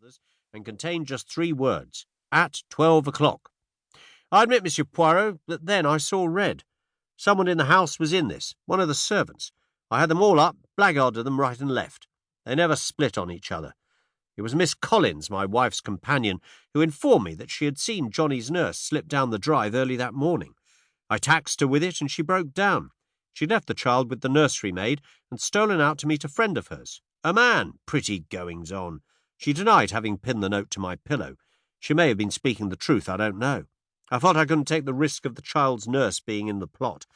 others, and contained just 3 words: at 12 o'clock. I admit, Monsieur Poirot, that then I saw red. Someone in the house was in this, one of the servants. I had them all up, blackguarded them right and left. They never split on each other. It was Miss Collins, my wife's companion, who informed me that she had seen Johnny's nurse slip down the drive early that morning. I taxed her with it, and she broke down. She'd left the child with the nursery maid and stolen out to meet a friend of hers. A man. Pretty goings-on. She denied having pinned the note to my pillow. She may have been speaking the truth, I don't know. I felt I couldn't take the risk of the child's nurse being in the plot.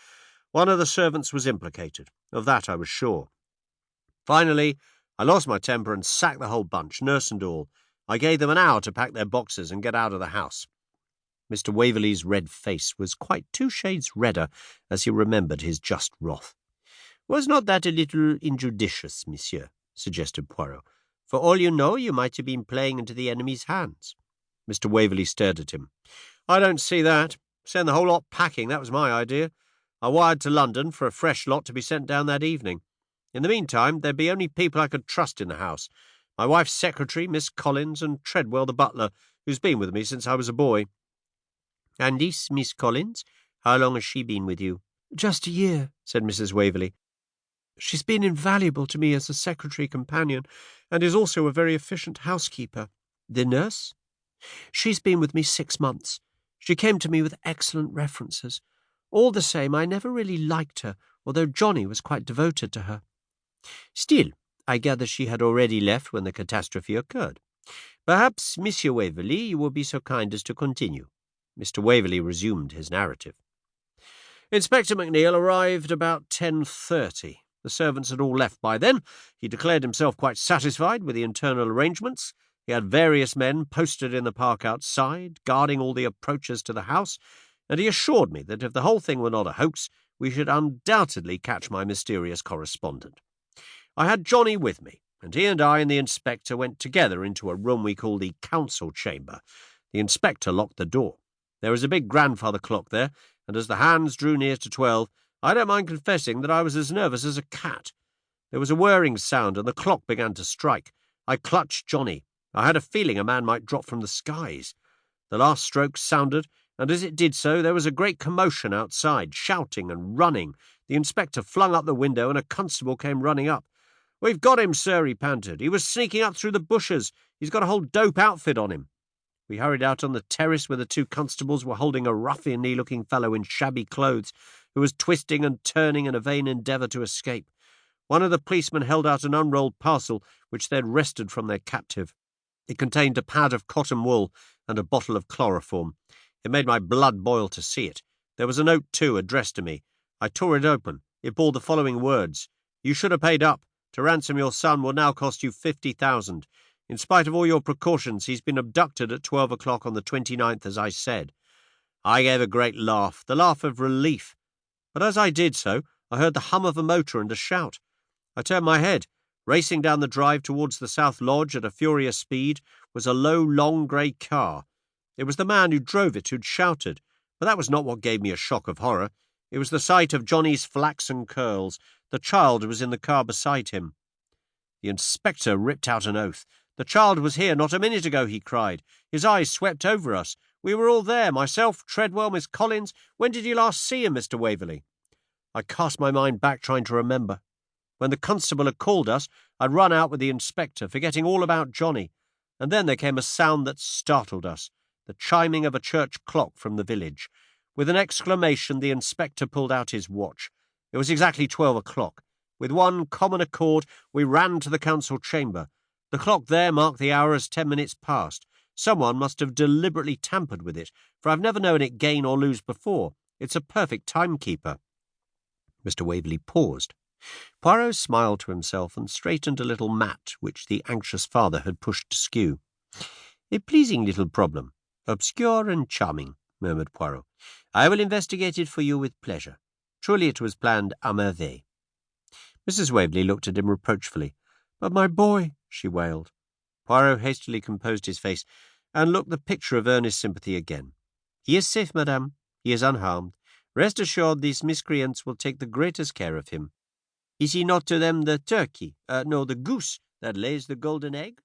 One of the servants was implicated. Of that I was sure. Finally, I lost my temper and sacked the whole bunch, nurse and all. I gave them an hour to pack their boxes and get out of the house. Mr. Waverley's red face was quite 2 shades redder as he remembered his just wrath. "Was not that a little injudicious, monsieur?" suggested Poirot. "For all you know, you might have been playing into the enemy's hands." Mr. Waverley stared at him. "I don't see that. Send the whole lot packing, that was my idea. I wired to London for a fresh lot to be sent down that evening. In the meantime, there'd be only people I could trust in the house. My wife's secretary, Miss Collins, and Treadwell the butler, who's been with me since I was a boy." "And this Miss Collins? How long has she been with you?" "Just a year," said Mrs. Waverley. "She's been invaluable to me as a secretary companion, and is also a very efficient housekeeper." "The nurse?" "She's been with me 6 months. She came to me with excellent references. All the same, I never really liked her, although Johnny was quite devoted to her." "Still, I gather she had already left when the catastrophe occurred. Perhaps, Monsieur Waverley, you will be so kind as to continue." Mr. Waverley resumed his narrative. "Inspector McNeill arrived about 10:30. The servants had all left by then. He declared himself quite satisfied with the internal arrangements. He had various men posted in the park outside, guarding all the approaches to the house, and he assured me that if the whole thing were not a hoax, we should undoubtedly catch my mysterious correspondent. I had Johnny with me, and he and I and the inspector went together into a room we call the council chamber. The inspector locked the door. There was a big grandfather clock there, and as the hands drew near to 12, I don't mind confessing that I was as nervous as a cat. There was a whirring sound, and the clock began to strike. I clutched Johnny. I had a feeling a man might drop from the skies. The last stroke sounded, and as it did so, there was a great commotion outside, shouting and running. The inspector flung up the window, and a constable came running up. "We've got him, sir," he panted. "He was sneaking up through the bushes. He's got a whole dope outfit on him." We hurried out on the terrace where the 2 constables were holding a ruffianly-looking fellow in shabby clothes who was twisting and turning in a vain endeavour to escape. One of the policemen held out an unrolled parcel which they had wrested from their captive. It contained a pad of cotton wool and a bottle of chloroform. It made my blood boil to see it. There was a note, too, addressed to me. I tore it open. It bore the following words: "You should have paid up. To ransom your son will now cost you 50,000. In spite of all your precautions, he's been abducted at 12 o'clock on the 29th, as I said." I gave a great laugh, the laugh of relief. But as I did so, I heard the hum of a motor and a shout. I turned my head. Racing down the drive towards the South Lodge at a furious speed was a low, long grey car. It was the man who drove it who'd shouted, but that was not what gave me a shock of horror. It was the sight of Johnny's flaxen curls. The child was in the car beside him. The inspector ripped out an oath. "The child was here not a minute ago," he cried. "His eyes swept over us. We were all there, myself, Treadwell, Miss Collins. When did you last see him, Mr. Waverley?" I cast my mind back, trying to remember. When the constable had called us, I'd run out with the inspector, forgetting all about Johnny. And then there came a sound that startled us, the chiming of a church clock from the village. With an exclamation, the inspector pulled out his watch. It was exactly 12 o'clock. With one common accord, we ran to the council chamber. The clock there marked the hour as 10 minutes past. Someone must have deliberately tampered with it, for I've never known it gain or lose before. It's a perfect timekeeper. Mr. Waverley paused. Poirot smiled to himself and straightened a little mat which the anxious father had pushed askew. "A pleasing little problem. Obscure and charming," murmured Poirot. "I will investigate it for you with pleasure. Truly it was planned à merveille." Mrs. Waverley looked at him reproachfully. "But my boy," she wailed. Poirot hastily composed his face and looked the picture of earnest sympathy again. "He is safe, madame. He is unharmed. Rest assured these miscreants will take the greatest care of him. Is he not to them the turkey, the goose that lays the golden egg?"